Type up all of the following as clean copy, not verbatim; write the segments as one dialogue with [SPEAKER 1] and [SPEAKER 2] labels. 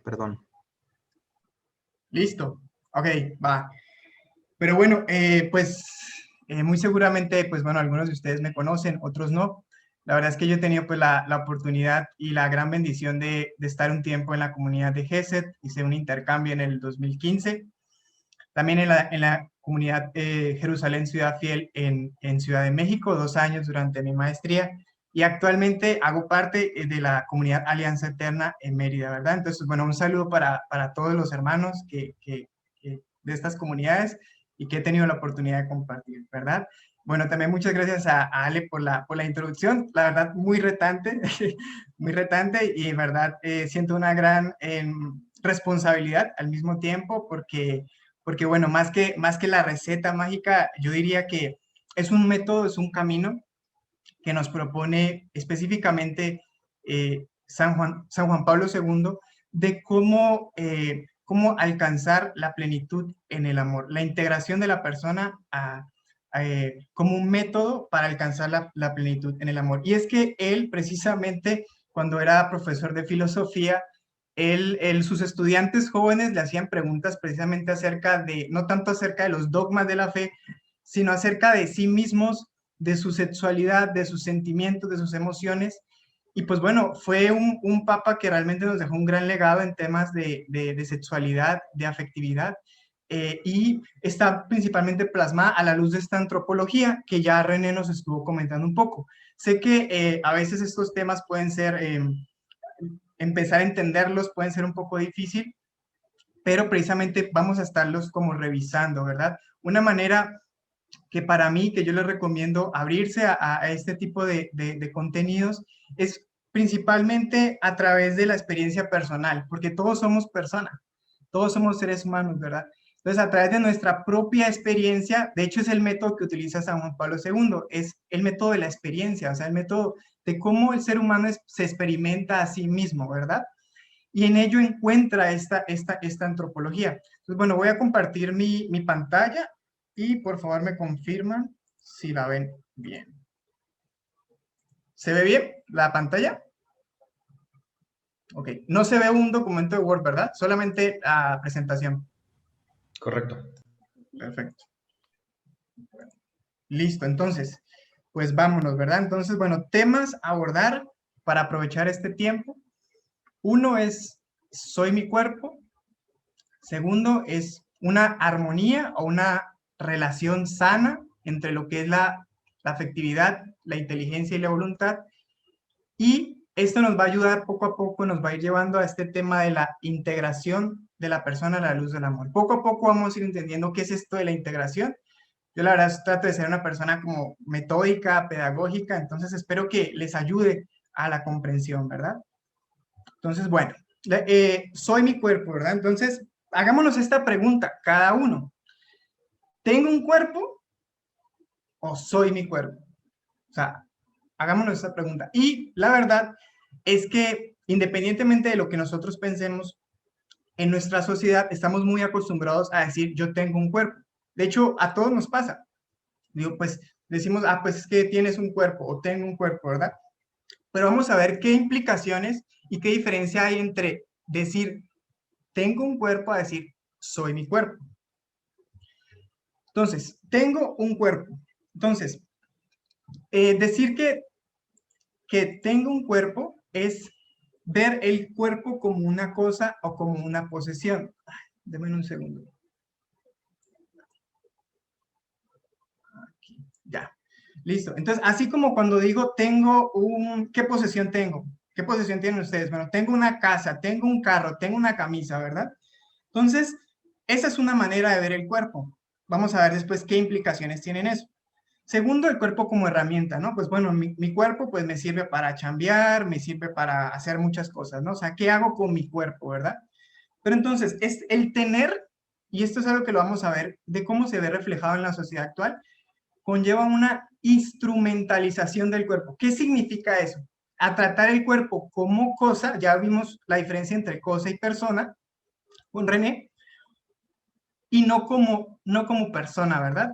[SPEAKER 1] perdón.
[SPEAKER 2] Listo. Ok, va. Pero bueno, muy seguramente, pues bueno, algunos de ustedes me conocen, otros no. La verdad es que yo he tenido pues la oportunidad y la gran bendición de estar un tiempo en la comunidad de GESET. Hice un intercambio en el 2015. También en la comunidad Jerusalén Ciudad Fiel en Ciudad de México, 2 años durante mi maestría. Y actualmente hago parte de la comunidad Alianza Eterna en Mérida, ¿verdad? Entonces, bueno, un saludo para todos los hermanos de estas comunidades y que he tenido la oportunidad de compartir, ¿verdad? Bueno, también muchas gracias a Ale por la introducción, la verdad muy retante, muy retante y verdad siento una gran responsabilidad al mismo tiempo porque bueno, más que la receta mágica, yo diría que es un método, es un camino que nos propone específicamente San Juan Pablo II de cómo alcanzar la plenitud en el amor, la integración de la persona como un método para alcanzar la plenitud en el amor. Y es que él precisamente cuando era profesor de filosofía, sus estudiantes jóvenes le hacían preguntas precisamente acerca no tanto acerca de los dogmas de la fe, sino acerca de sí mismos, de su sexualidad, de sus sentimientos, de sus emociones. Y pues bueno, fue un papa que realmente nos dejó un gran legado en temas de sexualidad, de afectividad, y está principalmente plasmada a la luz de esta antropología que ya René nos estuvo comentando un poco. Sé que a veces estos temas pueden ser, empezar a entenderlos pueden ser un poco difícil, pero precisamente vamos a estarlos como revisando, ¿verdad? Una manera que para mí, que yo les recomiendo abrirse a este tipo de contenidos, es principalmente a través de la experiencia personal, porque todos somos personas, todos somos seres humanos, ¿verdad? Entonces, a través de nuestra propia experiencia, de hecho es el método que utiliza San Juan Pablo II, es el método de la experiencia, o sea, el método de cómo el ser humano se experimenta a sí mismo, ¿verdad? Y en ello encuentra esta antropología. Entonces, bueno, voy a compartir mi pantalla y por favor me confirman si la ven bien. ¿Se ve bien la pantalla? Ok, no se ve un documento de Word, ¿verdad? Solamente la presentación.
[SPEAKER 1] Correcto.
[SPEAKER 2] Perfecto. Listo, entonces, pues vámonos, ¿verdad? Entonces, bueno, temas a abordar para aprovechar este tiempo. Uno es, soy mi cuerpo. Segundo es una armonía o una relación sana entre lo que es la afectividad, la inteligencia y la voluntad. Y esto nos va a ayudar poco a poco, nos va a ir llevando a este tema de la integración de la persona a la luz del amor. Poco a poco vamos a ir entendiendo qué es esto de la integración. Yo la verdad trato de ser una persona como metódica, pedagógica, entonces espero que les ayude a la comprensión, ¿verdad? Entonces, bueno, soy mi cuerpo, ¿verdad? Entonces, hagámonos esta pregunta, cada uno. ¿Tengo un cuerpo o soy mi cuerpo? O sea, hagámonos esta pregunta. Y la verdad es que independientemente de lo que nosotros pensemos, en nuestra sociedad estamos muy acostumbrados a decir yo tengo un cuerpo. De hecho, a todos nos pasa. Digo, pues decimos, pues es que tienes un cuerpo o tengo un cuerpo, ¿verdad? Pero vamos a ver qué implicaciones y qué diferencia hay entre decir tengo un cuerpo a decir soy mi cuerpo. Entonces, tengo un cuerpo. Entonces, decir que tengo un cuerpo es ver el cuerpo como una cosa o como una posesión. Ay, denme un segundo. Aquí, ya. Listo. Entonces, así como cuando digo tengo ¿qué posesión tengo? ¿Qué posesión tienen ustedes? Bueno, tengo una casa, tengo un carro, tengo una camisa, ¿verdad? Entonces, esa es una manera de ver el cuerpo. Vamos a ver después qué implicaciones tienen eso. Segundo, el cuerpo como herramienta, ¿no? Pues bueno, mi cuerpo pues me sirve para chambear, me sirve para hacer muchas cosas, ¿no? O sea, ¿qué hago con mi cuerpo, verdad? Pero entonces, es el tener, y esto es algo que lo vamos a ver, de cómo se ve reflejado en la sociedad actual, conlleva una instrumentalización del cuerpo. ¿Qué significa eso? A tratar el cuerpo como cosa, ya vimos la diferencia entre cosa y persona con René, y no como persona, ¿verdad?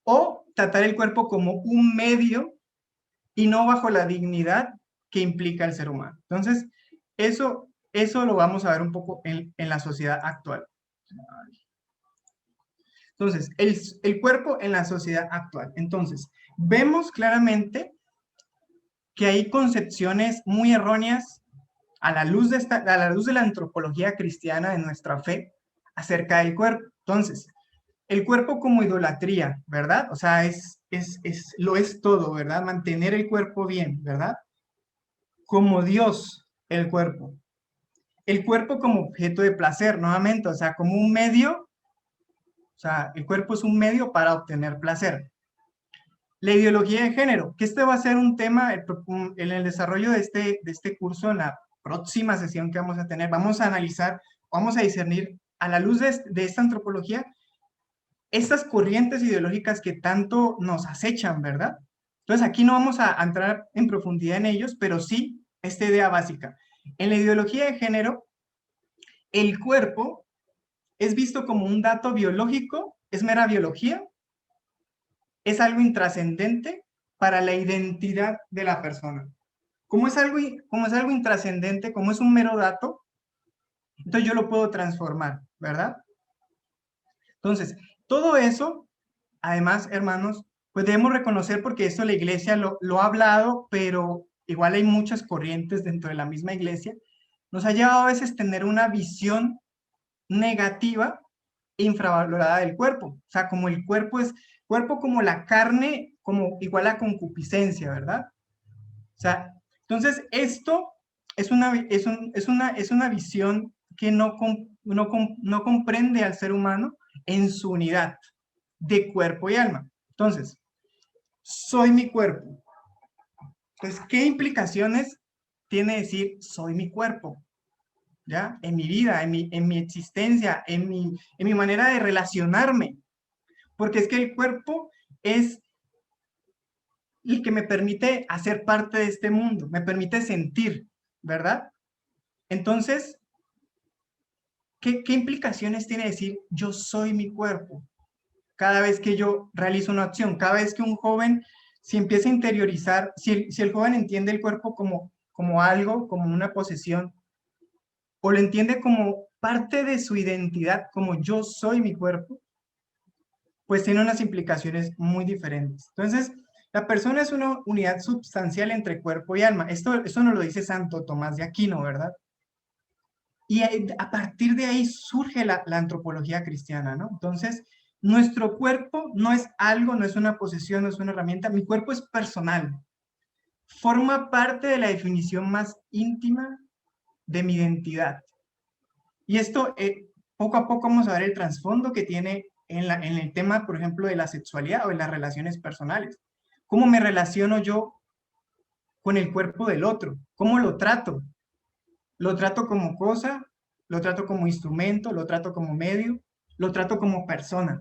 [SPEAKER 2] O tratar el cuerpo como un medio y no bajo la dignidad que implica el ser humano. Entonces, eso eso lo vamos a ver un poco en la sociedad actual. Entonces, el cuerpo en la sociedad actual. Entonces, vemos claramente que hay concepciones muy erróneas a la luz a la luz de la antropología cristiana de nuestra fe acerca del cuerpo. Entonces, el cuerpo como idolatría, ¿verdad? O sea, lo es todo, ¿verdad? Mantener el cuerpo bien, ¿verdad? Como Dios, el cuerpo. El cuerpo como objeto de placer, nuevamente, o sea, como un medio, o sea, el cuerpo es un medio para obtener placer. La ideología de género, que este va a ser un tema en el desarrollo de este curso, en la próxima sesión que vamos a tener, vamos a analizar, vamos a discernir a la luz de esta antropología, estas corrientes ideológicas que tanto nos acechan, ¿verdad? Entonces aquí no vamos a entrar en profundidad en ellos, pero sí esta idea básica. En la ideología de género, el cuerpo es visto como un dato biológico, es mera biología, es algo intrascendente para la identidad de la persona. Como es algo intrascendente, como es un mero dato, entonces yo lo puedo transformar, ¿verdad? Entonces, todo eso, además, hermanos, pues debemos reconocer porque esto la iglesia lo ha hablado, pero igual hay muchas corrientes dentro de la misma iglesia, nos ha llevado a veces tener una visión negativa e infravalorada del cuerpo. O sea, como el cuerpo como la carne, como igual a concupiscencia, ¿verdad? O sea, entonces esto es una visión que no comprende al ser humano en su unidad de cuerpo y alma. Entonces, soy mi cuerpo. Entonces, ¿qué implicaciones tiene decir soy mi cuerpo? ¿Ya? En mi vida, en mi existencia, en mi manera de relacionarme. Porque es que el cuerpo es el que me permite hacer parte de este mundo, me permite sentir, ¿verdad? Entonces, ¿qué implicaciones tiene decir yo soy mi cuerpo? Cada vez que yo realizo una acción, cada vez que un joven, si empieza a interiorizar, si el joven entiende el cuerpo como algo, como una posesión, o lo entiende como parte de su identidad, como yo soy mi cuerpo, pues tiene unas implicaciones muy diferentes. Entonces, la persona es una unidad sustancial entre cuerpo y alma. Esto nos lo dice Santo Tomás de Aquino, ¿verdad? Y a partir de ahí surge la antropología cristiana, ¿no? Entonces, nuestro cuerpo no es algo, no es una posesión, no es una herramienta. Mi cuerpo es personal. Forma parte de la definición más íntima de mi identidad. Y esto, poco a poco vamos a ver el trasfondo que tiene en el tema, por ejemplo, de la sexualidad o de las relaciones personales. ¿Cómo me relaciono yo con el cuerpo del otro? ¿Cómo lo trato? ¿Lo trato como cosa? ¿Lo trato como instrumento? ¿Lo trato como medio? ¿Lo trato como persona?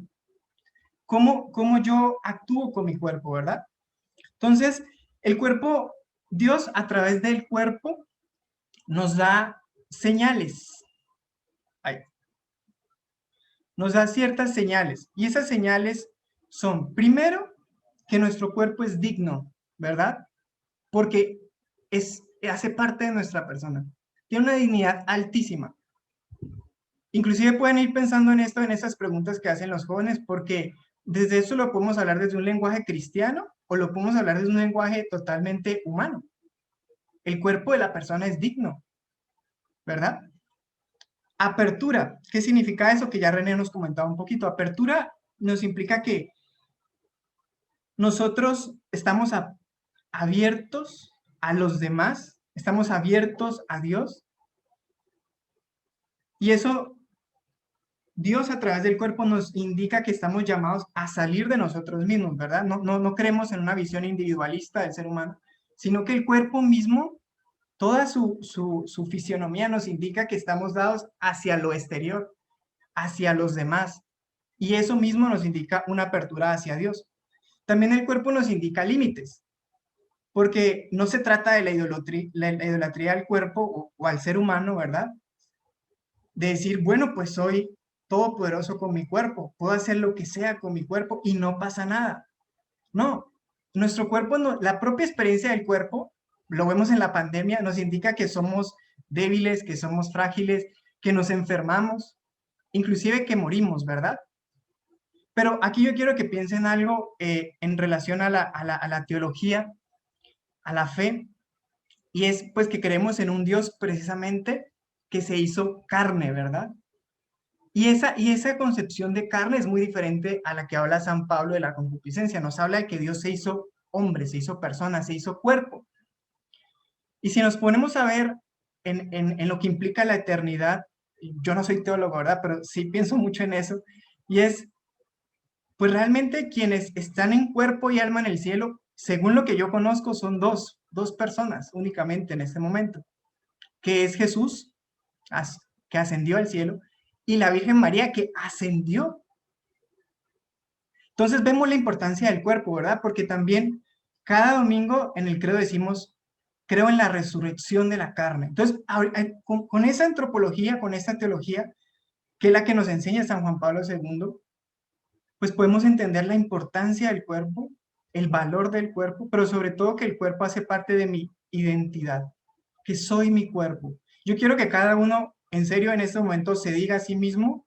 [SPEAKER 2] ¿Cómo yo actúo con mi cuerpo, verdad? Entonces, el cuerpo, Dios a través del cuerpo nos da señales. Ay, nos da ciertas señales. Y esas señales son, primero, que nuestro cuerpo es digno, ¿verdad? Porque hace parte de nuestra persona. Tiene una dignidad altísima. Inclusive pueden ir pensando en esto, en esas preguntas que hacen los jóvenes, porque desde eso lo podemos hablar desde un lenguaje cristiano o lo podemos hablar desde un lenguaje totalmente humano. El cuerpo de la persona es digno, ¿verdad? Apertura, ¿qué significa eso? Que ya René nos comentaba un poquito. Apertura nos implica que nosotros estamos abiertos a los demás, estamos abiertos a Dios. Y eso, Dios a través del cuerpo nos indica que estamos llamados a salir de nosotros mismos, ¿verdad? No creemos en una visión individualista del ser humano, sino que el cuerpo mismo, toda su fisionomía nos indica que estamos dados hacia lo exterior, hacia los demás. Y eso mismo nos indica una apertura hacia Dios. También el cuerpo nos indica límites, porque no se trata de la idolatría al cuerpo o al ser humano, ¿verdad? De decir, bueno, pues soy todopoderoso con mi cuerpo, puedo hacer lo que sea con mi cuerpo y no pasa nada. No, nuestro cuerpo, no, la propia experiencia del cuerpo, lo vemos en la pandemia, nos indica que somos débiles, que somos frágiles, que nos enfermamos, inclusive que morimos, ¿verdad? Pero aquí yo quiero que piensen algo en relación a la teología, a la fe, y es pues que creemos en un Dios precisamente que se hizo carne, ¿verdad? Y esa concepción de carne es muy diferente a la que habla San Pablo de la concupiscencia. Nos habla de que Dios se hizo hombre, se hizo persona, se hizo cuerpo. Y si nos ponemos a ver en lo que implica la eternidad, yo no soy teólogo, ¿verdad? Pero sí pienso mucho en eso, y es, pues realmente quienes están en cuerpo y alma en el cielo, según lo que yo conozco, son dos personas únicamente en este momento, que es Jesús, que ascendió al cielo, y la Virgen María, que ascendió. Entonces vemos la importancia del cuerpo, ¿verdad? Porque también cada domingo en el credo decimos, creo en la resurrección de la carne. Entonces, con esa antropología, con esta teología, que es la que nos enseña San Juan Pablo II, pues podemos entender la importancia del cuerpo, el valor del cuerpo, pero sobre todo que el cuerpo hace parte de mi identidad, que soy mi cuerpo. Yo quiero que cada uno, en serio, en este momento se diga a sí mismo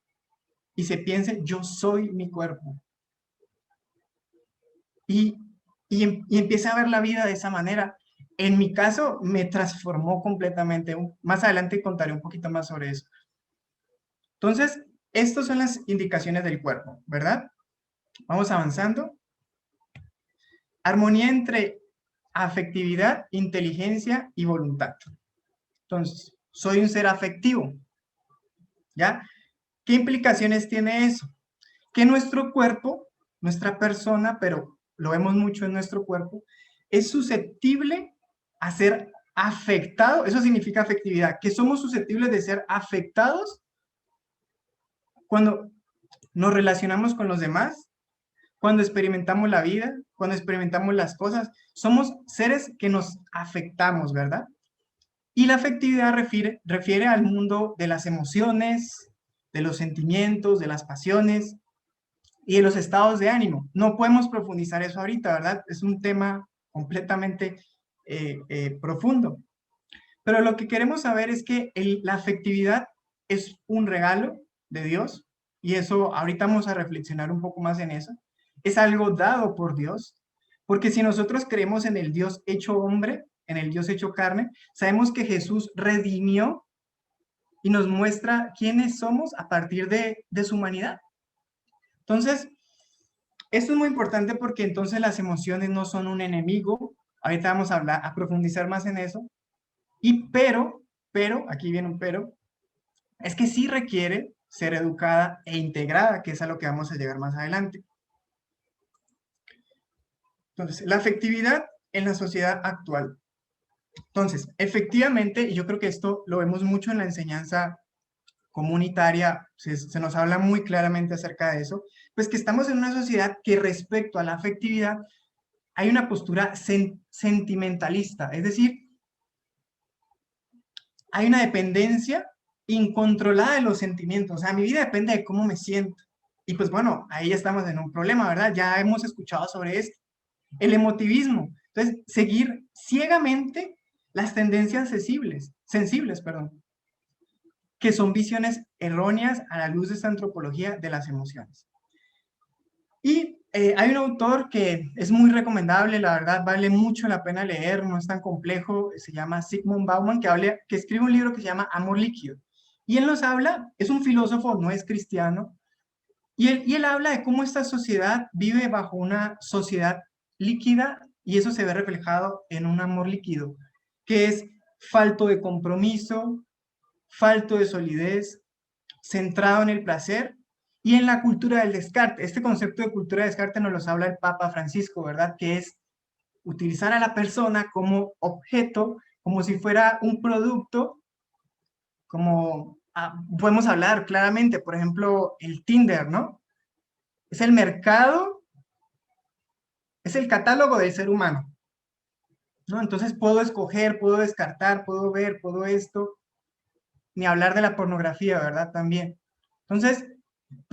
[SPEAKER 2] y se piense, yo soy mi cuerpo. Y, y empieza a ver la vida de esa manera. En mi caso, me transformó completamente. Más adelante contaré un poquito más sobre eso. Entonces, estas son las indicaciones del cuerpo, ¿verdad? Vamos avanzando. Armonía entre afectividad, inteligencia y voluntad. Entonces, soy un ser afectivo, ¿ya? ¿Qué implicaciones tiene eso? Que nuestro cuerpo, nuestra persona, pero lo vemos mucho en nuestro cuerpo, es susceptible a ser afectado, eso significa afectividad, que somos susceptibles de ser afectados cuando nos relacionamos con los demás, cuando experimentamos la vida, cuando experimentamos las cosas, somos seres que nos afectamos, ¿verdad? Y la afectividad refiere al mundo de las emociones, de los sentimientos, de las pasiones y de los estados de ánimo. No podemos profundizar eso ahorita, ¿verdad? Es un tema completamente profundo. Pero lo que queremos saber es que la afectividad es un regalo de Dios, y eso ahorita vamos a reflexionar un poco más en eso. Es algo dado por Dios, porque si nosotros creemos en el Dios hecho hombre, en el Dios hecho carne, sabemos que Jesús redimió y nos muestra quiénes somos a partir de su humanidad. Entonces, esto es muy importante porque entonces las emociones no son un enemigo. Ahorita vamos a profundizar más en eso. Pero, aquí viene un pero, es que sí requiere ser educada e integrada, que es a lo que vamos a llegar más adelante. Entonces, la afectividad en la sociedad actual. Entonces, efectivamente, y yo creo que esto lo vemos mucho en la enseñanza comunitaria, se nos habla muy claramente acerca de eso, pues que estamos en una sociedad que respecto a la afectividad hay una postura sentimentalista, es decir, hay una dependencia incontrolada de los sentimientos. O sea, mi vida depende de cómo me siento. Y pues bueno, ahí ya estamos en un problema, ¿verdad? Ya hemos escuchado sobre esto. El emotivismo. Entonces, seguir ciegamente las tendencias sensibles, perdón, que son visiones erróneas a la luz de esta antropología de las emociones. Y hay un autor que es muy recomendable, la verdad vale mucho la pena leer, no es tan complejo, se llama Zygmunt Bauman, que escribe un libro que se llama Amor Líquido. Y él nos habla, es un filósofo, no es cristiano, y él habla de cómo esta sociedad vive bajo una sociedad líquida, y eso se ve reflejado en un amor líquido, que es falto de compromiso, falto de solidez, centrado en el placer y en la cultura del descarte. Este concepto de cultura del descarte nos lo habla el Papa Francisco, ¿verdad? Que es utilizar a la persona como objeto, como si fuera un producto, como podemos hablar claramente, por ejemplo, el Tinder, ¿no? Es el mercado, es el catálogo del ser humano, ¿no? Entonces puedo escoger, puedo descartar, puedo ver, puedo esto, ni hablar de la pornografía, ¿verdad? También. Entonces,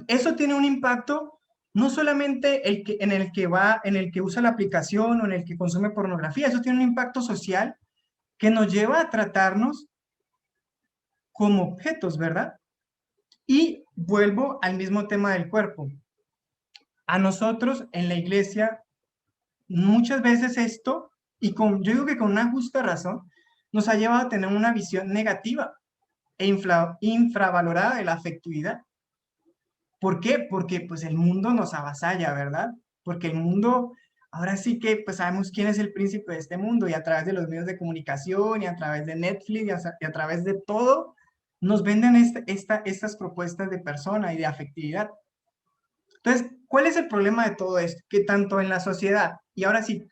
[SPEAKER 2] eso tiene un impacto no solamente en el que usa la aplicación o en el que consume pornografía, eso tiene un impacto social que nos lleva a tratarnos como objetos, ¿verdad? Y vuelvo al mismo tema del cuerpo. A nosotros en la iglesia, muchas veces esto, y yo digo que con una justa razón, nos ha llevado a tener una visión negativa e infravalorada de la afectividad. ¿Por qué? Porque pues el mundo nos avasalla, ¿verdad? Porque el mundo, ahora sí que pues sabemos quién es el príncipe de este mundo y a través de los medios de comunicación y a través de Netflix y a través de todo, nos venden estas propuestas de persona y de afectividad. Entonces, ¿cuál es el problema de todo esto? Que tanto en la sociedad y ahora sí,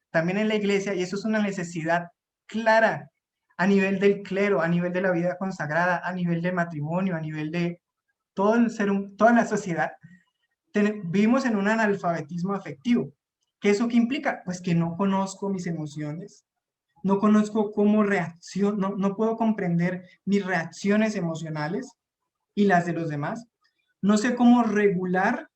[SPEAKER 2] también en la iglesia, y eso es una necesidad clara a nivel del clero, a nivel de la vida consagrada, a nivel del matrimonio, a nivel de todo el toda la sociedad, vivimos en un analfabetismo afectivo. ¿Qué eso qué implica? Pues que no conozco mis emociones, no conozco cómo reacciono, no puedo comprender mis reacciones emocionales y las de los demás. No sé cómo regular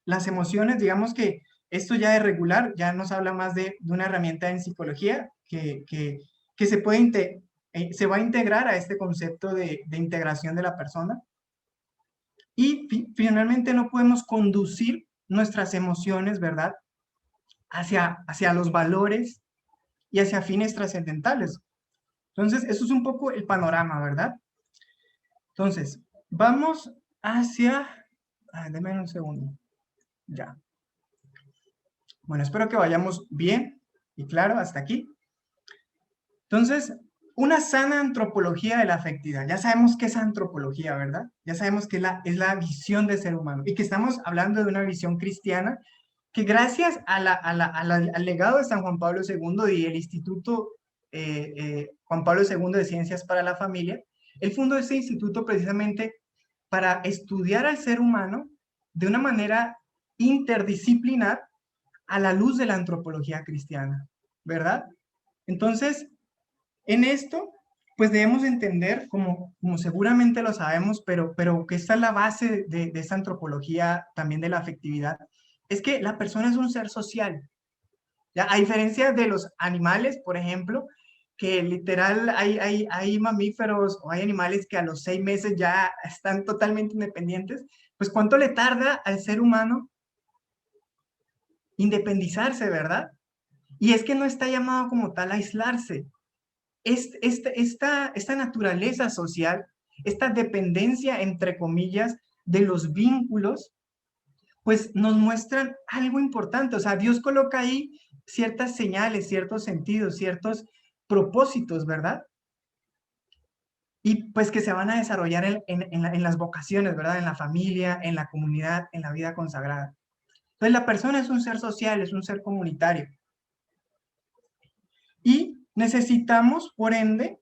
[SPEAKER 2] las emociones, digamos que esto ya de regular, ya nos habla más de una herramienta en psicología que se va a integrar a este concepto de integración de la persona. Y finalmente no podemos conducir nuestras emociones, ¿verdad? Hacia los valores y hacia fines trascendentales. Entonces, eso es un poco el panorama, ¿verdad? Entonces, vamos hacia... Denme un segundo. Ya. Bueno, espero que vayamos bien y claro hasta aquí. Entonces, una sana antropología de la afectividad. Ya sabemos qué es antropología, ¿verdad? Ya sabemos que es la visión del ser humano y que estamos hablando de una visión cristiana que gracias al legado de San Juan Pablo II y el Instituto Juan Pablo II de Ciencias para la Familia, él fundó ese instituto precisamente para estudiar al ser humano de una manera interdisciplinar a la luz de la antropología cristiana, ¿verdad? Entonces, en esto, pues debemos entender, como seguramente lo sabemos, pero que esta es la base de esta antropología también de la afectividad, es que la persona es un ser social. ¿Ya? A diferencia de los animales, por ejemplo, que literal hay mamíferos o hay animales que a los 6 meses ya están totalmente independientes, pues ¿cuánto le tarda al ser humano independizarse, verdad? Y es que no está llamado como tal a aislarse. Esta naturaleza social, esta dependencia, entre comillas, de los vínculos, pues nos muestran algo importante. O sea, Dios coloca ahí ciertas señales, ciertos sentidos, ciertos propósitos, ¿verdad? Y pues que se van a desarrollar en las vocaciones, ¿verdad? En la familia, en la comunidad, en la vida consagrada. Entonces la persona es un ser social, es un ser comunitario. Y necesitamos, por ende,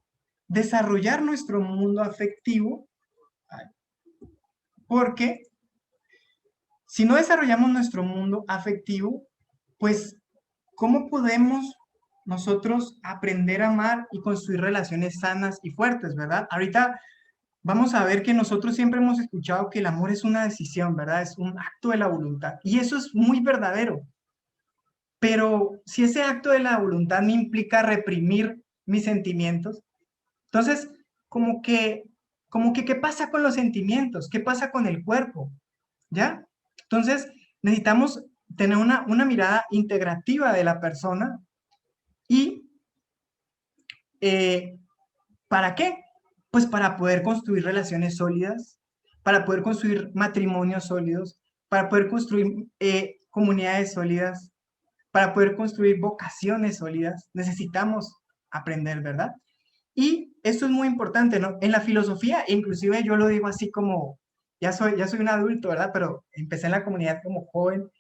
[SPEAKER 2] desarrollar nuestro mundo afectivo, porque si no desarrollamos nuestro mundo afectivo, pues, ¿cómo podemos nosotros aprender a amar y construir relaciones sanas y fuertes, verdad? Ahorita vamos a ver que nosotros siempre hemos escuchado que el amor es una decisión, ¿verdad? Es un acto de la voluntad. Y eso es muy verdadero. Pero si ese acto de la voluntad me implica reprimir mis sentimientos, entonces, ¿qué pasa con los sentimientos? ¿Qué pasa con el cuerpo? ¿Ya? Entonces, necesitamos tener una mirada integrativa de la persona y ¿para qué? Pues para poder construir relaciones sólidas, para poder construir matrimonios sólidos, para poder construir comunidades sólidas, para poder construir vocaciones sólidas. Necesitamos aprender, ¿verdad? Y esto es muy importante, ¿no? En la filosofía, inclusive yo lo digo así como, ya soy un adulto, ¿verdad? Pero empecé en la comunidad como joven,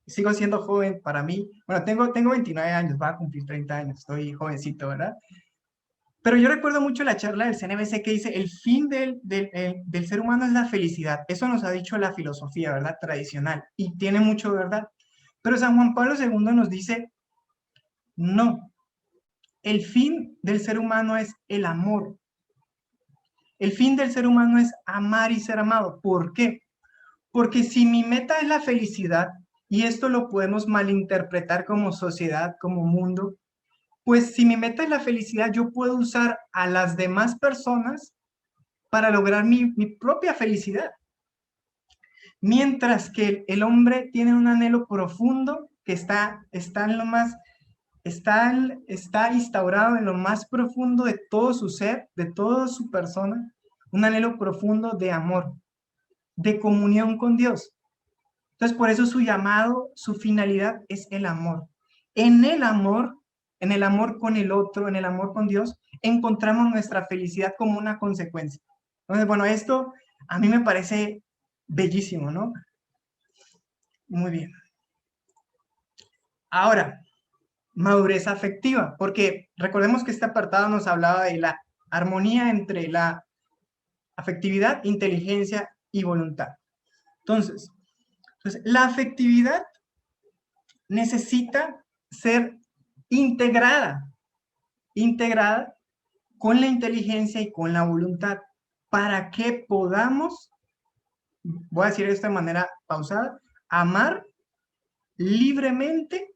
[SPEAKER 2] sigo siendo joven para mí. Bueno, tengo 29 años, voy a cumplir 30 años, estoy jovencito, ¿verdad? Pero yo recuerdo mucho la charla del CNBC que dice, el fin del ser humano es la felicidad. Eso nos ha dicho la filosofía, ¿verdad? Tradicional. Y tiene mucho verdad. Pero San Juan Pablo II nos dice, no, el fin del ser humano es el amor. El fin del ser humano es amar y ser amado. ¿Por qué? Porque si mi meta es la felicidad, y esto lo podemos malinterpretar como sociedad, como mundo, pues si mi meta es la felicidad, yo puedo usar a las demás personas para lograr mi propia felicidad. Mientras que el hombre tiene un anhelo profundo que está en lo más, está instaurado en lo más profundo de todo su ser, de toda su persona, un anhelo profundo de amor, de comunión con Dios. Entonces, por eso su llamado, su finalidad es el amor. En el amor, en el amor con el otro, en el amor con Dios, encontramos nuestra felicidad como una consecuencia. Entonces, bueno, esto a mí me parece bellísimo, ¿no? Muy bien. Ahora, madurez afectiva, porque recordemos que este apartado nos hablaba de la armonía entre la afectividad, inteligencia y voluntad. Entonces, la afectividad necesita ser integrada con la inteligencia y con la voluntad para que podamos, voy a decir de esta manera pausada, amar libremente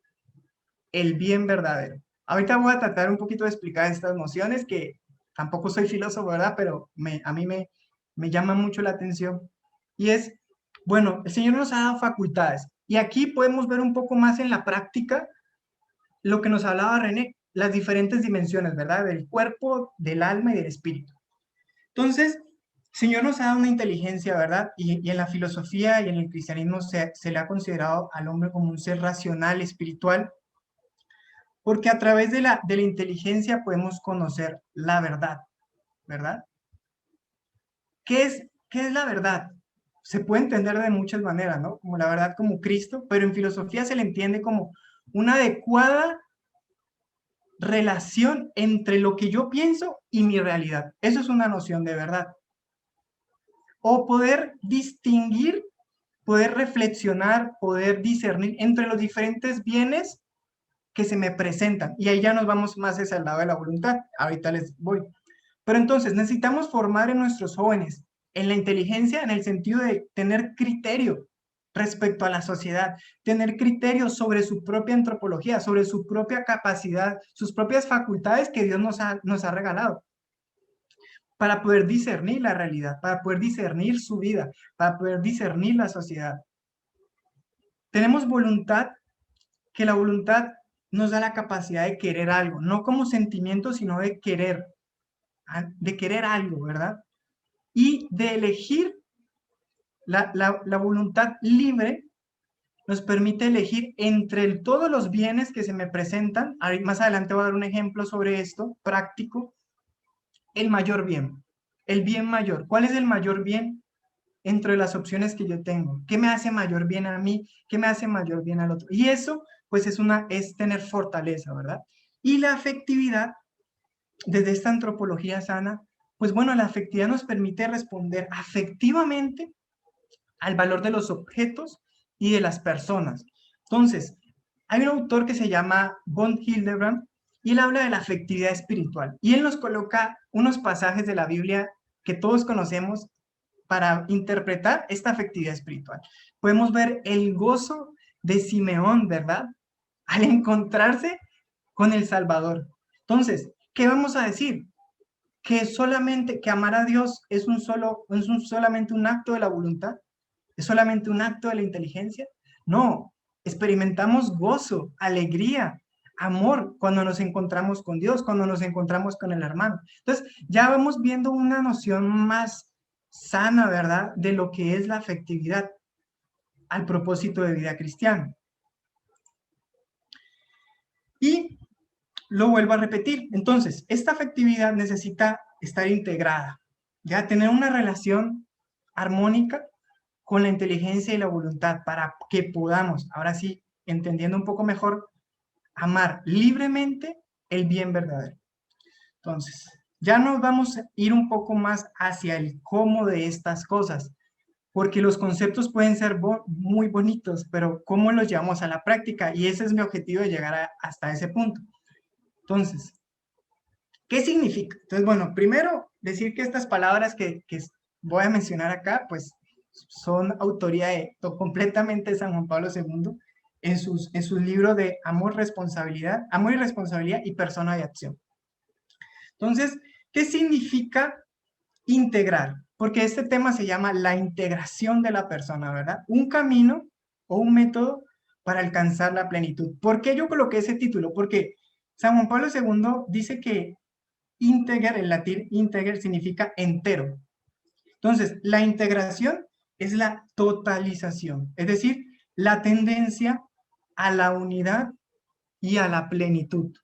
[SPEAKER 2] el bien verdadero. Ahorita voy a tratar un poquito de explicar estas nociones que tampoco soy filósofo, ¿verdad? Pero a mí me llama mucho la atención. Y es, bueno, el Señor nos ha dado facultades. Y aquí podemos ver un poco más en la práctica lo que nos hablaba René, las diferentes dimensiones, ¿verdad? Del cuerpo, del alma y del espíritu. Entonces, el Señor nos ha dado una inteligencia, ¿verdad? Y en la filosofía y en el cristianismo se le ha considerado al hombre como un ser racional, espiritual, porque a través de la inteligencia podemos conocer la verdad, ¿verdad? ¿Qué es la verdad? Se puede entender de muchas maneras, ¿no? Como la verdad como Cristo, pero en filosofía se le entiende como una adecuada relación entre lo que yo pienso y mi realidad. Eso es una noción de verdad. O poder distinguir, poder reflexionar, poder discernir entre los diferentes bienes que se me presentan. Y ahí ya nos vamos más hacia el lado de la voluntad. Ahorita les voy. Pero entonces necesitamos formar en nuestros jóvenes en la inteligencia en el sentido de tener criterio respecto a la sociedad, tener criterio sobre su propia antropología, sobre su propia capacidad, sus propias facultades que Dios nos ha regalado, para poder discernir la realidad, para poder discernir su vida, para poder discernir la sociedad. Tenemos voluntad, que la voluntad nos da la capacidad de querer algo, no como sentimiento, sino de querer algo, ¿verdad? Y de elegir la voluntad libre nos permite elegir entre todos los bienes que se me presentan. Más adelante voy a dar un ejemplo sobre esto, práctico, el mayor bien, el bien mayor. ¿Cuál es el mayor bien entre las opciones que yo tengo? ¿Qué me hace mayor bien a mí? ¿Qué me hace mayor bien al otro? Y eso, pues, es tener fortaleza, ¿verdad? Y la afectividad, desde esta antropología sana, pues bueno, la afectividad nos permite responder afectivamente al valor de los objetos y de las personas. Entonces, hay un autor que se llama von Hildebrand y él habla de la afectividad espiritual y él nos coloca unos pasajes de la Biblia que todos conocemos para interpretar esta afectividad espiritual. Podemos ver el gozo de Simeón, ¿verdad? Al encontrarse con el Salvador. Entonces, ¿qué vamos a decir? Que solamente que amar a Dios es solamente un acto de la voluntad. ¿Es solamente un acto de la inteligencia? No, experimentamos gozo, alegría, amor cuando nos encontramos con Dios, cuando nos encontramos con el hermano. Entonces, ya vamos viendo una noción más sana, ¿verdad?, de lo que es la afectividad al propósito de vida cristiana. Y lo vuelvo a repetir. Entonces, esta afectividad necesita estar integrada, ya tener una relación armónica con la inteligencia y la voluntad para que podamos, ahora sí, entendiendo un poco mejor, amar libremente el bien verdadero. Entonces, ya nos vamos a ir un poco más hacia el cómo de estas cosas, porque los conceptos pueden ser muy bonitos, pero ¿cómo los llevamos a la práctica? Y ese es mi objetivo de llegar hasta ese punto. Entonces, ¿qué significa? Entonces, bueno, primero decir que estas palabras que voy a mencionar acá, pues son autoría completamente de San Juan Pablo II en sus libros de amor y responsabilidad y persona de acción. Entonces, ¿qué significa integrar, porque este tema se llama la integración de la persona, ¿verdad? Un camino o un método para alcanzar la plenitud. ¿Por qué yo coloqué ese título? Porque San Juan Pablo II dice que ínteger, en latín ínteger significa entero. Entonces, la integración es la totalización, es decir, la tendencia a la unidad y a la plenitud.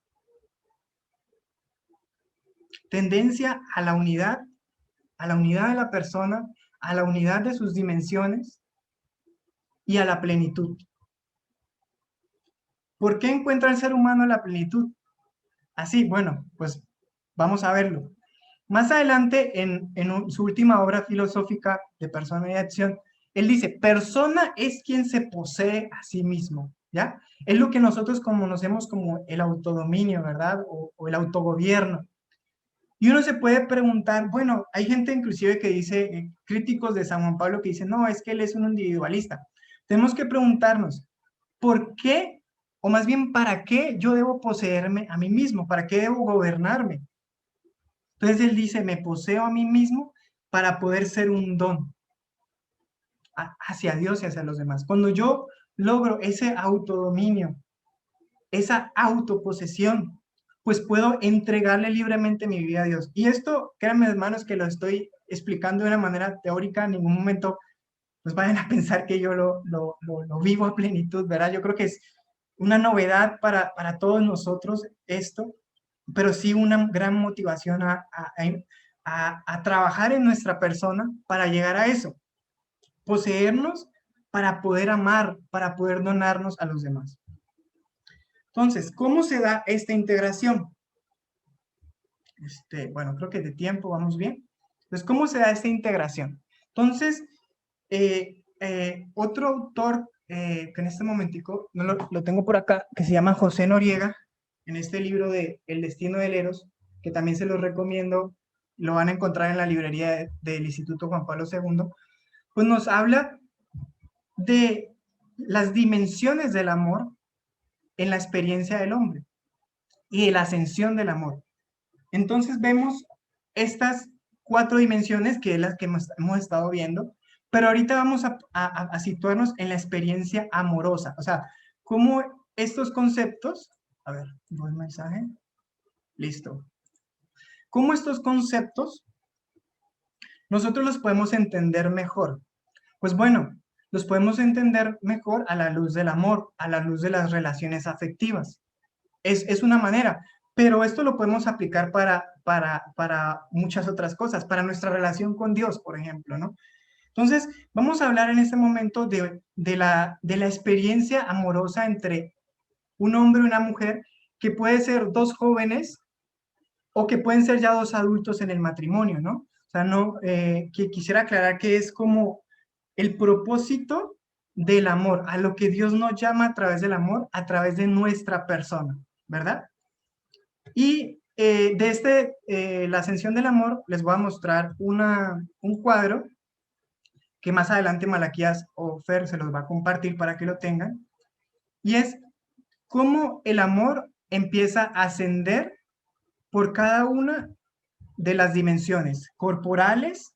[SPEAKER 2] Tendencia a la unidad de la persona, a la unidad de sus dimensiones y a la plenitud. ¿Por qué encuentra el ser humano la plenitud? Así, bueno, pues vamos a verlo. Más adelante, en su última obra filosófica de Persona y Acción, él dice, persona es quien se posee a sí mismo, ¿ya? Es lo que nosotros conocemos como el autodominio, ¿verdad? O el autogobierno. Y uno se puede preguntar, bueno, hay gente inclusive que dice, críticos de San Juan Pablo que dicen, no, es que él es un individualista. Tenemos que preguntarnos, ¿por qué, o más bien, para qué yo debo poseerme a mí mismo? ¿Para qué debo gobernarme? Entonces él dice, me poseo a mí mismo para poder ser un don hacia Dios y hacia los demás. Cuando yo logro ese autodominio, esa autoposesión, pues puedo entregarle libremente mi vida a Dios. Y esto, créanme hermanos, que lo estoy explicando de una manera teórica, en ningún momento pues vayan a pensar que yo lo vivo a plenitud, ¿verdad? Yo creo que es una novedad para todos nosotros esto, pero sí una gran motivación a trabajar en nuestra persona para llegar a eso, poseernos para poder amar, para poder donarnos a los demás. Entonces, ¿cómo se da esta integración? Bueno, creo que de tiempo vamos bien. Entonces, ¿cómo se da esta integración? Entonces, otro autor que en este momentico, no lo tengo por acá, que se llama José Noriega, en este libro de El destino del Eros, que también se los recomiendo, lo van a encontrar en la librería del Instituto Juan Pablo II, pues nos habla de las dimensiones del amor en la experiencia del hombre y de la ascensión del amor. Entonces vemos estas 4 dimensiones que es las que hemos estado viendo, pero ahorita vamos a situarnos en la experiencia amorosa, o sea, cómo estos conceptos, a ver, buen mensaje, listo, cómo estos conceptos nosotros los podemos entender mejor. Pues bueno, los podemos entender mejor a la luz del amor, a la luz de las relaciones afectivas. Es una manera, pero esto lo podemos aplicar para muchas otras cosas, para nuestra relación con Dios, por ejemplo, ¿no? Entonces, vamos a hablar en este momento de la experiencia amorosa entre un hombre y una mujer, que puede ser 2 jóvenes o que pueden ser ya 2 adultos en el matrimonio, ¿no? O sea, no, que quisiera aclarar que es como el propósito del amor, a lo que Dios nos llama a través del amor, a través de nuestra persona, ¿verdad? Y la ascensión del amor, les voy a mostrar un cuadro que más adelante Malaquías o Fer se los va a compartir para que lo tengan, y es cómo el amor empieza a ascender por cada una de las dimensiones corporales,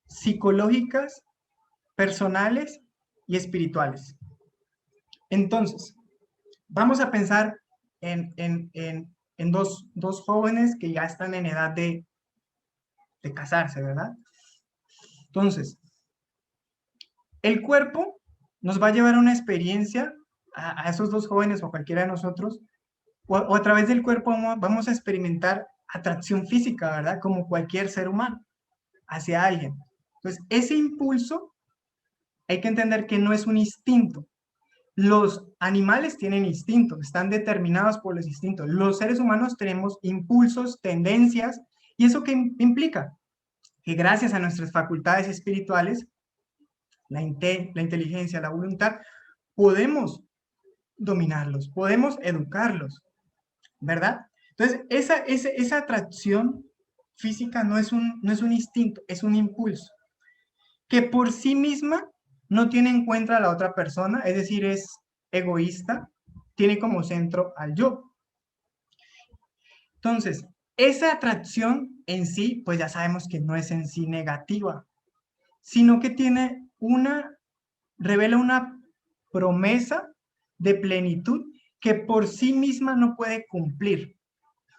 [SPEAKER 2] psicológicas, personales y espirituales. Entonces, vamos a pensar en dos jóvenes que ya están en edad de casarse, ¿verdad? Entonces, el cuerpo nos va a llevar a una experiencia a esos 2 jóvenes o a cualquiera de nosotros, o a través del cuerpo vamos a experimentar atracción física, ¿verdad? Como cualquier ser humano hacia alguien. Entonces, ese impulso hay que entender que no es un instinto. Los animales tienen instintos, están determinados por los instintos. Los seres humanos tenemos impulsos, tendencias, ¿y eso qué implica? Que gracias a nuestras facultades espirituales, la inteligencia, la voluntad, podemos dominarlos, podemos educarlos, ¿verdad? Entonces, esa atracción física no es un instinto, es un impulso, que por sí misma no tiene en cuenta a la otra persona, es decir, es egoísta, tiene como centro al yo. Entonces, esa atracción en sí, pues ya sabemos que no es en sí negativa, sino que revela una promesa de plenitud que por sí misma no puede cumplir.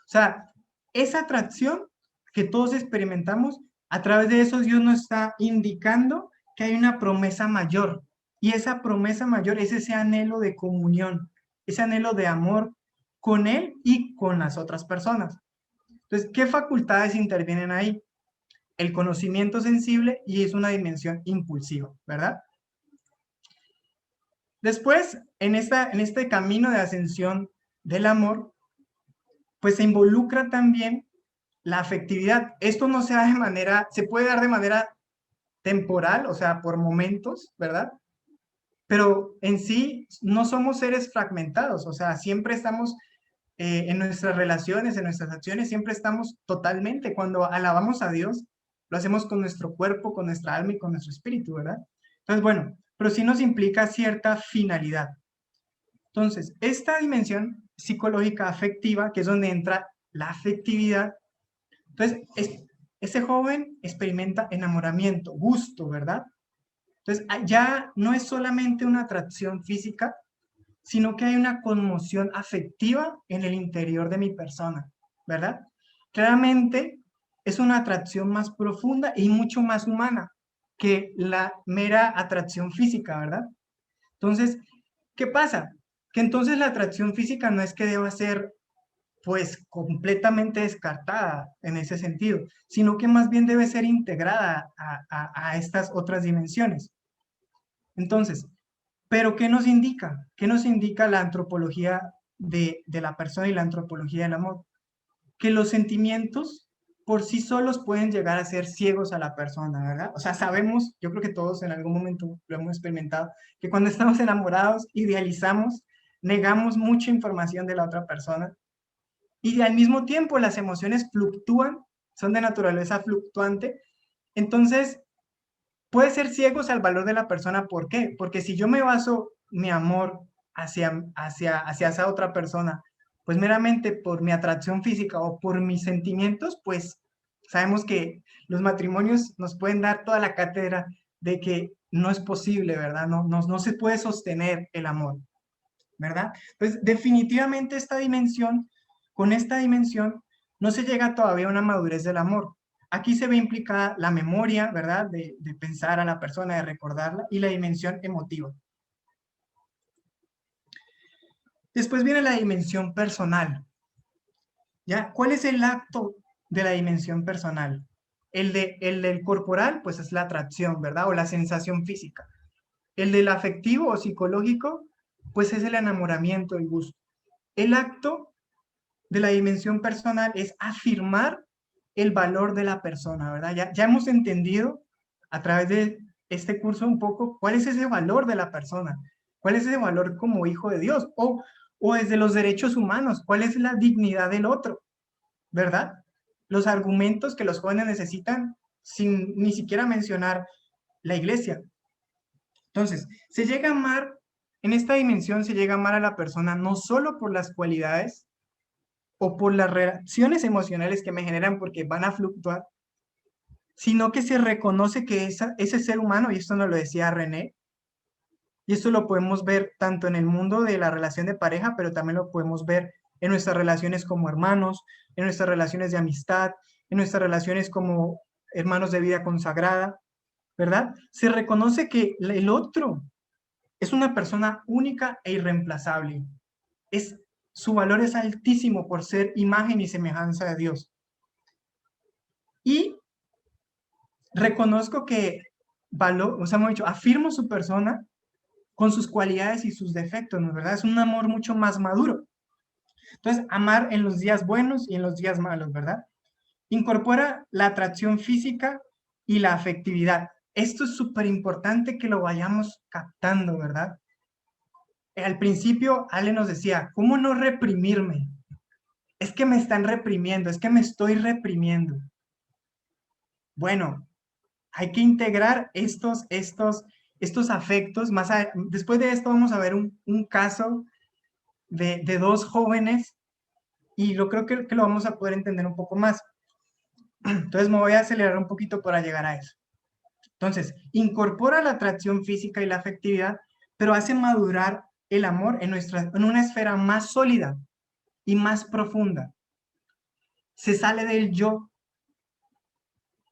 [SPEAKER 2] O sea, esa atracción que todos experimentamos, a través de eso Dios nos está indicando que hay una promesa mayor. Y esa promesa mayor es ese anhelo de comunión, ese anhelo de amor con Él y con las otras personas. Entonces, ¿qué facultades intervienen ahí? El conocimiento sensible y es una dimensión impulsiva, ¿verdad? Después, en este camino de ascensión del amor, pues se involucra también la afectividad. Esto no se da de manera, se puede dar de manera temporal, o sea, por momentos, ¿verdad? Pero en sí no somos seres fragmentados, o sea, siempre estamos en nuestras relaciones, en nuestras acciones, siempre estamos totalmente. Cuando alabamos a Dios, lo hacemos con nuestro cuerpo, con nuestra alma y con nuestro espíritu, ¿verdad? Entonces, bueno, pero sí nos implica cierta finalidad. Entonces, esta dimensión psicológica afectiva, que es donde entra la afectividad, entonces, ese joven experimenta enamoramiento, gusto, ¿verdad? Entonces, ya no es solamente una atracción física, sino que hay una conmoción afectiva en el interior de mi persona, ¿verdad? Claramente es una atracción más profunda y mucho más humana que la mera atracción física, ¿verdad? Entonces, ¿qué pasa? Que entonces la atracción física no es que deba ser pues completamente descartada en ese sentido, sino que más bien debe ser integrada a estas otras dimensiones. Entonces, ¿pero qué nos indica? ¿Qué nos indica la antropología de la persona y la antropología del amor? Que los sentimientos por sí solos pueden llegar a ser ciegos a la persona, ¿verdad? O sea, sabemos, yo creo que todos en algún momento lo hemos experimentado, que cuando estamos enamorados, idealizamos, negamos mucha información de la otra persona y al mismo tiempo las emociones fluctúan, son de naturaleza fluctuante, entonces puede ser ciegos al valor de la persona. ¿Por qué? Porque si yo me baso mi amor hacia esa otra persona, pues meramente por mi atracción física o por mis sentimientos, pues sabemos que los matrimonios nos pueden dar toda la cátedra de que no es posible, ¿verdad? No se puede sostener el amor, ¿verdad? Pues definitivamente con esta dimensión, no se llega todavía a una madurez del amor. Aquí se ve implicada la memoria, ¿verdad? De pensar a la persona, de recordarla, y la dimensión emotiva. Después viene la dimensión personal, ¿ya? ¿Cuál es el acto de la dimensión personal? El del corporal, pues es la atracción, ¿verdad? O la sensación física. El del afectivo o psicológico, pues es el enamoramiento, el gusto. El acto de la dimensión personal es afirmar el valor de la persona, ¿verdad? Ya hemos entendido a través de este curso un poco cuál es ese valor de la persona, cuál es ese valor como hijo de Dios, o desde los derechos humanos, cuál es la dignidad del otro, ¿verdad? Los argumentos que los jóvenes necesitan sin ni siquiera mencionar la iglesia. Entonces, se llega a amar, en esta dimensión se llega a amar a la persona no solo por las cualidades o por las reacciones emocionales que me generan porque van a fluctuar, sino que se reconoce que ese ser humano, y esto nos lo decía René, y esto lo podemos ver tanto en el mundo de la relación de pareja, pero también lo podemos ver en nuestras relaciones como hermanos, en nuestras relaciones de amistad, en nuestras relaciones como hermanos de vida consagrada, ¿verdad? Se reconoce que el otro es una persona única e irreemplazable. Su valor es altísimo por ser imagen y semejanza de Dios. Y reconozco que o sea, hemos dicho, afirmo su persona con sus cualidades y sus defectos, ¿no es verdad? Es un amor mucho más maduro. Entonces, amar en los días buenos y en los días malos, ¿verdad? Incorpora la atracción física y la afectividad. Esto es súper importante que lo vayamos captando, ¿verdad? Al principio, Ale nos decía, ¿cómo no reprimirme? Es que me están reprimiendo, es que me estoy reprimiendo. Bueno, hay que integrar estos afectos. Después de esto vamos a ver un caso de dos jóvenes y yo creo que lo vamos a poder entender un poco más. Entonces me voy a acelerar un poquito para llegar a eso. Entonces, incorpora la atracción física y la afectividad, pero hace madurar el amor en una esfera más sólida y más profunda. Se sale del yo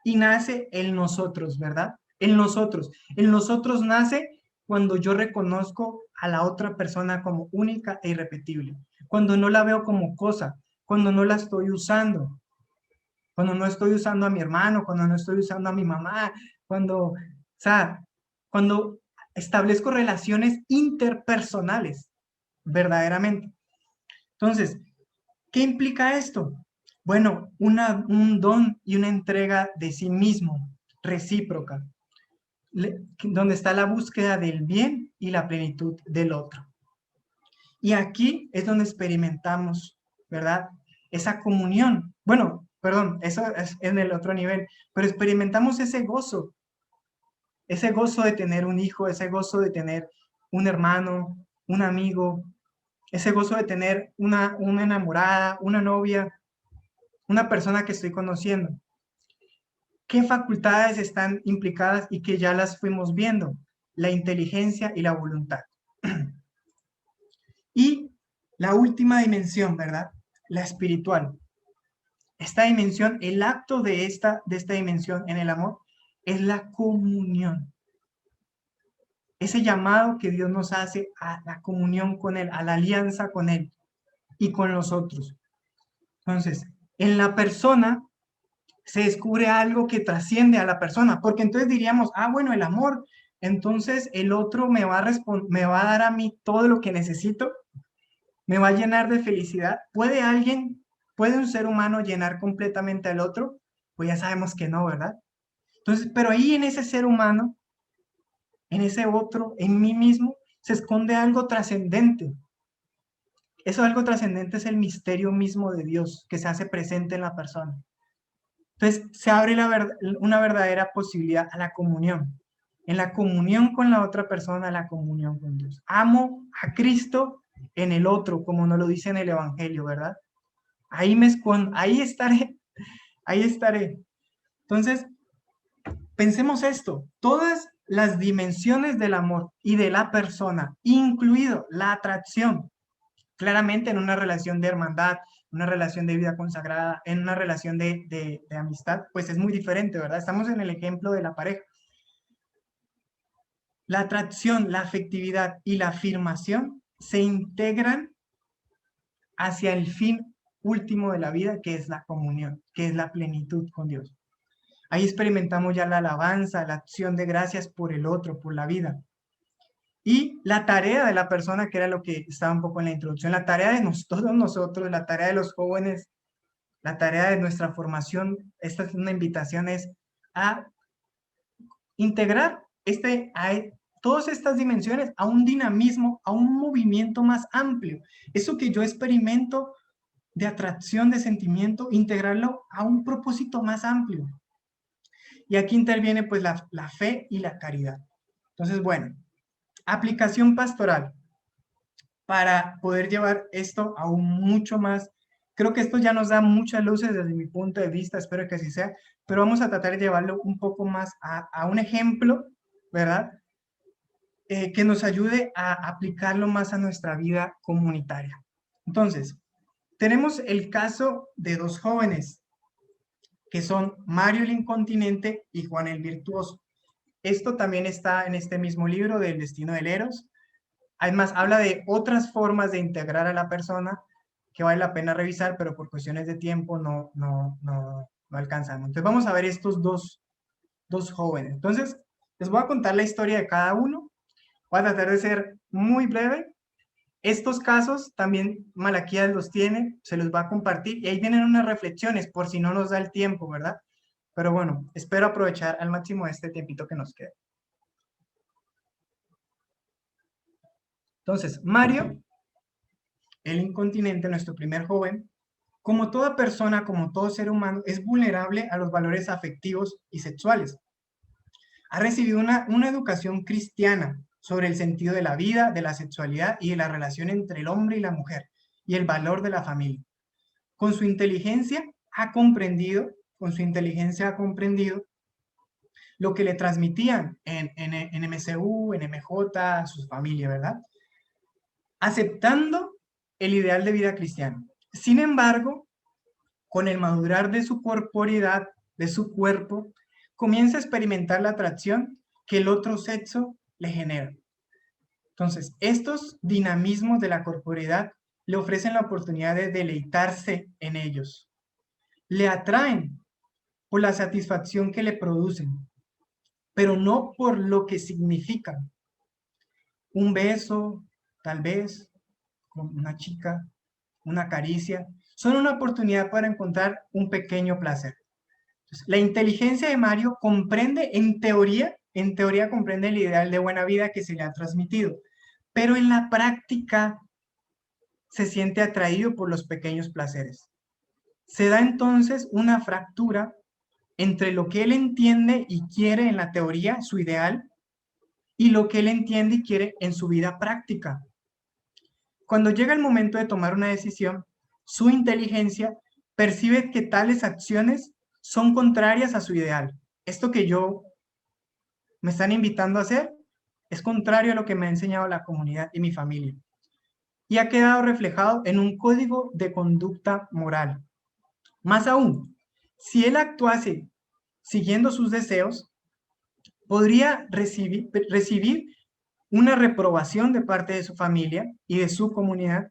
[SPEAKER 2] y nace el nosotros, ¿verdad? El nosotros. El nosotros nace cuando yo reconozco a la otra persona como única e irrepetible, cuando no la veo como cosa, cuando no la estoy usando, cuando no estoy usando a mi hermano, cuando no estoy usando a mi mamá, o sea, cuando establezco relaciones interpersonales, verdaderamente. Entonces, ¿qué implica esto? Bueno, un don y una entrega de sí mismo, recíproca, donde está la búsqueda del bien y la plenitud del otro. Y aquí es donde experimentamos, ¿verdad? Esa comunión. Bueno, perdón, eso es en el otro nivel, pero experimentamos ese gozo de tener un hijo, ese gozo de tener un hermano, un amigo, ese gozo de tener una enamorada, una novia, una persona que estoy conociendo. ¿Qué facultades están implicadas y que ya las fuimos viendo? La inteligencia y la voluntad. Y la última dimensión, ¿verdad? La espiritual. Esta dimensión, el acto de esta dimensión en el amor es la comunión. Ese llamado que Dios nos hace a la comunión con Él, a la alianza con Él y con los otros. Entonces, en la persona se descubre algo que trasciende a la persona, porque entonces diríamos, bueno, el amor, entonces el otro me va a dar a mí todo lo que necesito, me va a llenar de felicidad. ¿Puede un ser humano llenar completamente al otro? Pues ya sabemos que no, ¿verdad? Entonces, pero ahí en ese ser humano, en ese otro, en mí mismo, se esconde algo trascendente. Eso algo trascendente es el misterio mismo de Dios que se hace presente en la persona. Entonces, se abre una verdadera posibilidad a la comunión. En la comunión con la otra persona, la comunión con Dios. Amo a Cristo en el otro, como nos lo dice en el Evangelio, ¿verdad? Ahí me escondo, ahí estaré, ahí estaré. Entonces, pensemos esto, todas las dimensiones del amor y de la persona, incluido la atracción, claramente en una relación de hermandad, una relación de vida consagrada, en una relación de amistad, pues es muy diferente, ¿verdad? Estamos en el ejemplo de la pareja. La atracción, la afectividad y la afirmación se integran hacia el fin último de la vida, que es la comunión, que es la plenitud con Dios. Ahí experimentamos ya la alabanza, la acción de gracias por el otro, por la vida. Y la tarea de la persona, que era lo que estaba un poco en la introducción, la tarea de todos nosotros, la tarea de los jóvenes, la tarea de nuestra formación, esta es una invitación, es a integrar todas estas dimensiones a un dinamismo, a un movimiento más amplio. Eso que yo experimento de atracción, de sentimiento, integrarlo a un propósito más amplio. Y aquí interviene pues la fe y la caridad. Entonces, bueno, aplicación pastoral para poder llevar esto aún mucho más. Creo que esto ya nos da muchas luces desde mi punto de vista, espero que así sea, pero vamos a tratar de llevarlo un poco más a un ejemplo, ¿verdad? Que nos ayude a aplicarlo más a nuestra vida comunitaria. Entonces, tenemos el caso de dos jóvenes, que son Mario el Incontinente y Juan el Virtuoso. Esto también está en este mismo libro del Destino del Eros. Además, habla de otras formas de integrar a la persona que vale la pena revisar, pero por cuestiones de tiempo no alcanzamos. Entonces, vamos a ver estos dos jóvenes. Entonces, les voy a contar la historia de cada uno. Voy a tratar de ser muy breve. Estos casos también Malaquías los tiene, se los va a compartir y ahí vienen unas reflexiones por si no nos da el tiempo, ¿verdad? Pero bueno, espero aprovechar al máximo este tiempito que nos queda. Entonces, Mario, el Incontinente, nuestro primer joven, como toda persona, como todo ser humano, es vulnerable a los valores afectivos y sexuales. Ha recibido una educación cristiana sobre el sentido de la vida, de la sexualidad y de la relación entre el hombre y la mujer, y el valor de la familia. con su inteligencia ha comprendido, lo que le transmitían en MCU, en MJ, a su familia, ¿verdad? Aceptando el ideal de vida cristiano. Sin embargo, con el madurar de su corporeidad, de su cuerpo, comienza a experimentar la atracción que el otro sexo le genera. Entonces, estos dinamismos de la corporeidad le ofrecen la oportunidad de deleitarse en ellos. Le atraen por la satisfacción que le producen, pero no por lo que significan. Un beso, tal vez, con una chica, una caricia, son una oportunidad para encontrar un pequeño placer. Entonces, la inteligencia de Mario comprende, en teoría comprende el ideal de buena vida que se le ha transmitido, pero en la práctica se siente atraído por los pequeños placeres. Se da entonces una fractura entre lo que él entiende y quiere en la teoría, su ideal, y lo que él entiende y quiere en su vida práctica. Cuando llega el momento de tomar una decisión, su inteligencia percibe que tales acciones son contrarias a su ideal. Esto que me están invitando a hacer es contrario a lo que me ha enseñado la comunidad y mi familia. Y ha quedado reflejado en un código de conducta moral. Más aún, si él actuase siguiendo sus deseos, podría recibir una reprobación de parte de su familia y de su comunidad.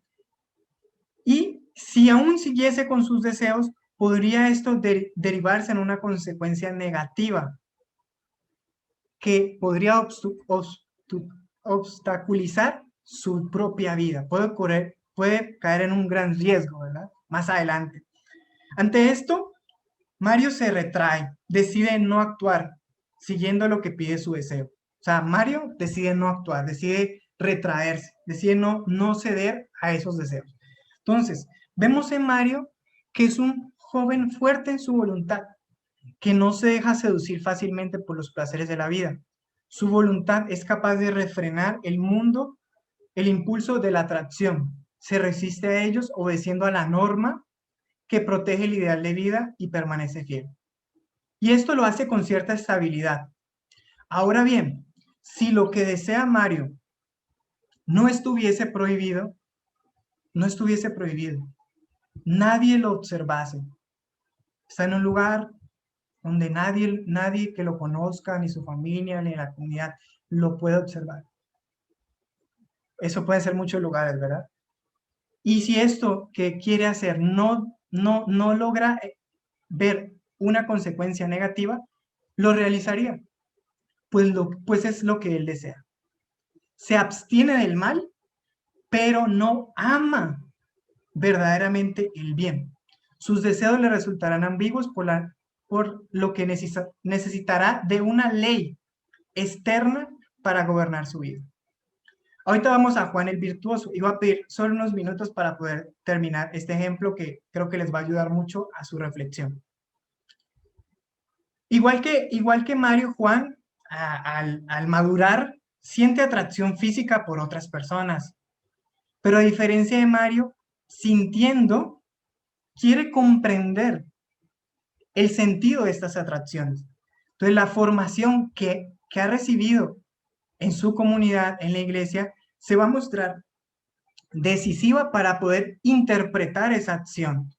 [SPEAKER 2] Y si aún siguiese con sus deseos, podría esto derivarse en una consecuencia negativa que podría obstaculizar su propia vida. Puede caer en un gran riesgo, ¿verdad? Más adelante. Ante esto, Mario se retrae, decide no actuar, siguiendo lo que pide su deseo. O sea, Mario decide no actuar, decide retraerse, decide no ceder a esos deseos. Entonces, vemos en Mario que es un joven fuerte en su voluntad, que no se deja seducir fácilmente por los placeres de la vida. Su voluntad es capaz de refrenar el impulso de la atracción. Se resiste a ellos obedeciendo a la norma que protege el ideal de vida y permanece fiel. Y esto lo hace con cierta estabilidad. Ahora bien, si lo que desea Mario no estuviese prohibido, nadie lo observase, está en un lugar donde nadie que lo conozca, ni su familia, ni la comunidad, lo puede observar. Eso puede ser muchos lugares, ¿verdad? Y si esto que quiere hacer no logra ver una consecuencia negativa, lo realizaría, pues es lo que él desea. Se abstiene del mal, pero no ama verdaderamente el bien. Sus deseos le resultarán ambiguos por lo que necesitará de una ley externa para gobernar su vida. Ahorita vamos a Juan el Virtuoso y voy a pedir solo unos minutos para poder terminar este ejemplo que creo que les va a ayudar mucho a su reflexión. Igual que Mario, Juan, al madurar, siente atracción física por otras personas, pero a diferencia de Mario, sintiendo, quiere comprender el sentido de estas atracciones. Entonces, la formación que ha recibido en su comunidad, en la iglesia, se va a mostrar decisiva para poder interpretar esa acción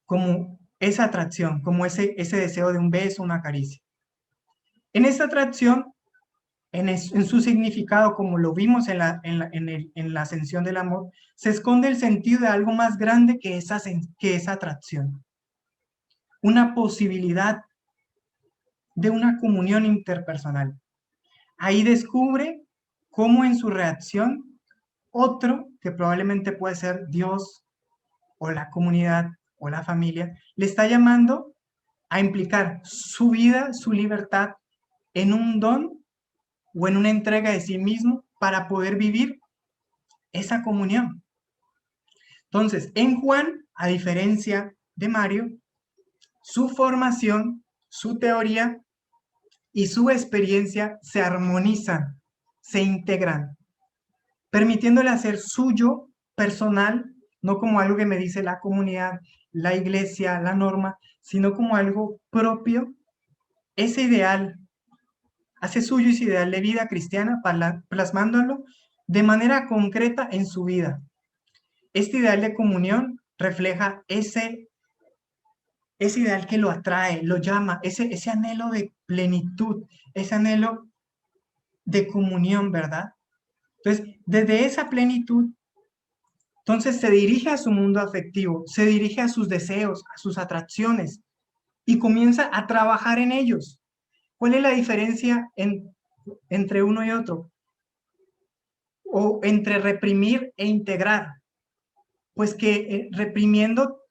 [SPEAKER 2] como esa atracción, como ese deseo de un beso, una caricia. En esta atracción, en su significado, como lo vimos en la ascensión del amor, se esconde el sentido de algo más grande que esa atracción. Una posibilidad de una comunión interpersonal. Ahí descubre cómo en su reacción, otro, que probablemente puede ser Dios o la comunidad o la familia, le está llamando a implicar su vida, su libertad en un don o en una entrega de sí mismo para poder vivir esa comunión. Entonces, en Juan, a diferencia de Mario, su formación, su teoría y su experiencia se armonizan, se integran, permitiéndole hacer suyo personal no como algo que me dice la comunidad, la iglesia, la norma, sino como algo propio, ese ideal, hace suyo ese ideal de vida cristiana, plasmándolo de manera concreta en su vida. Este ideal de comunión refleja ese ideal que lo atrae, lo llama, ese anhelo de plenitud, ese anhelo de comunión, ¿verdad? Entonces, desde esa plenitud, entonces se dirige a su mundo afectivo, se dirige a sus deseos, a sus atracciones y comienza a trabajar en ellos. ¿Cuál es la diferencia entre uno y otro? O entre reprimir e integrar. Pues que reprimiendo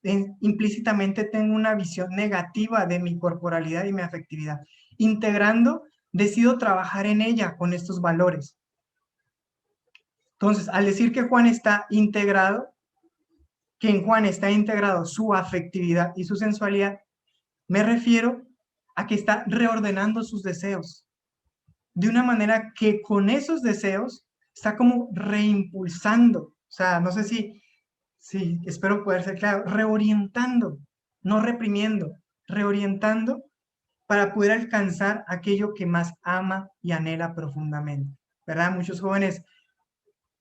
[SPEAKER 2] implícitamente tengo una visión negativa de mi corporalidad y mi afectividad. Integrando, decido trabajar en ella con estos valores. Entonces, al decir que Juan está integrado, que en Juan está integrado su afectividad y su sensualidad, me refiero a que está reordenando sus deseos de una manera que con esos deseos está como reimpulsando. O sea, no sé si espero poder ser claro, reorientando, no reprimiendo, reorientando para poder alcanzar aquello que más ama y anhela profundamente, ¿verdad? Muchos jóvenes,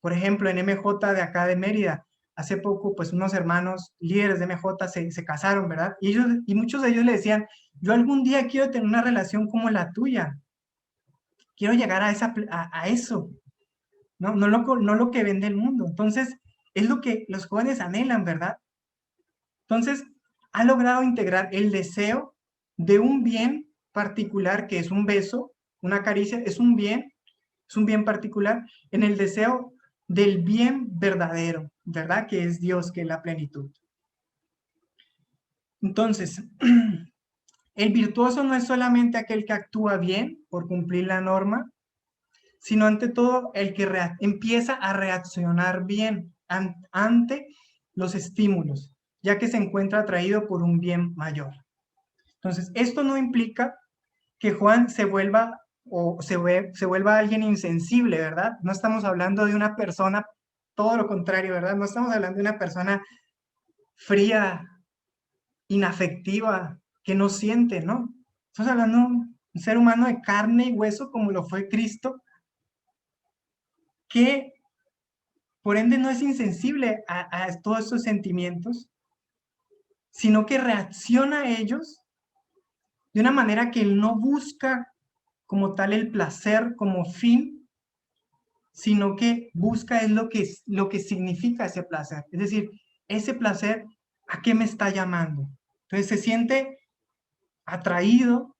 [SPEAKER 2] por ejemplo, en MJ de acá de Mérida, hace poco, pues unos hermanos líderes de MJ se casaron, ¿verdad? Y muchos de ellos le decían, yo algún día quiero tener una relación como la tuya, quiero llegar a eso, ¿no? No lo que vende el mundo. Entonces, es lo que los jóvenes anhelan, ¿verdad? Entonces, ha logrado integrar el deseo de un bien particular, que es un beso, una caricia, es un bien particular, en el deseo del bien verdadero, ¿verdad? Que es Dios, que es la plenitud. Entonces, el virtuoso no es solamente aquel que actúa bien por cumplir la norma, sino ante todo el que empieza a reaccionar bien ante los estímulos, ya que se encuentra atraído por un bien mayor. Entonces, esto no implica que Juan se vuelva se vuelva alguien insensible, ¿verdad? No estamos hablando de una persona, todo lo contrario, ¿verdad? No estamos hablando de una persona fría, inafectiva, que no siente, ¿no? Estamos hablando de un ser humano de carne y hueso como lo fue Cristo, que por ende no es insensible a todos estos sentimientos, sino que reacciona a ellos de una manera que él no busca como tal el placer como fin, sino que busca es lo que significa ese placer. Es decir, ese placer, ¿a qué me está llamando? Entonces se siente atraído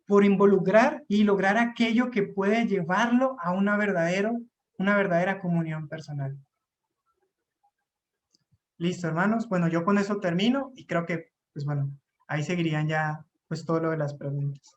[SPEAKER 2] por involucrar y lograr aquello que puede llevarlo a una verdadera comunión personal. Listo, hermanos. Bueno, yo con eso termino y creo que, pues bueno, ahí seguirían ya, pues todo lo de las preguntas.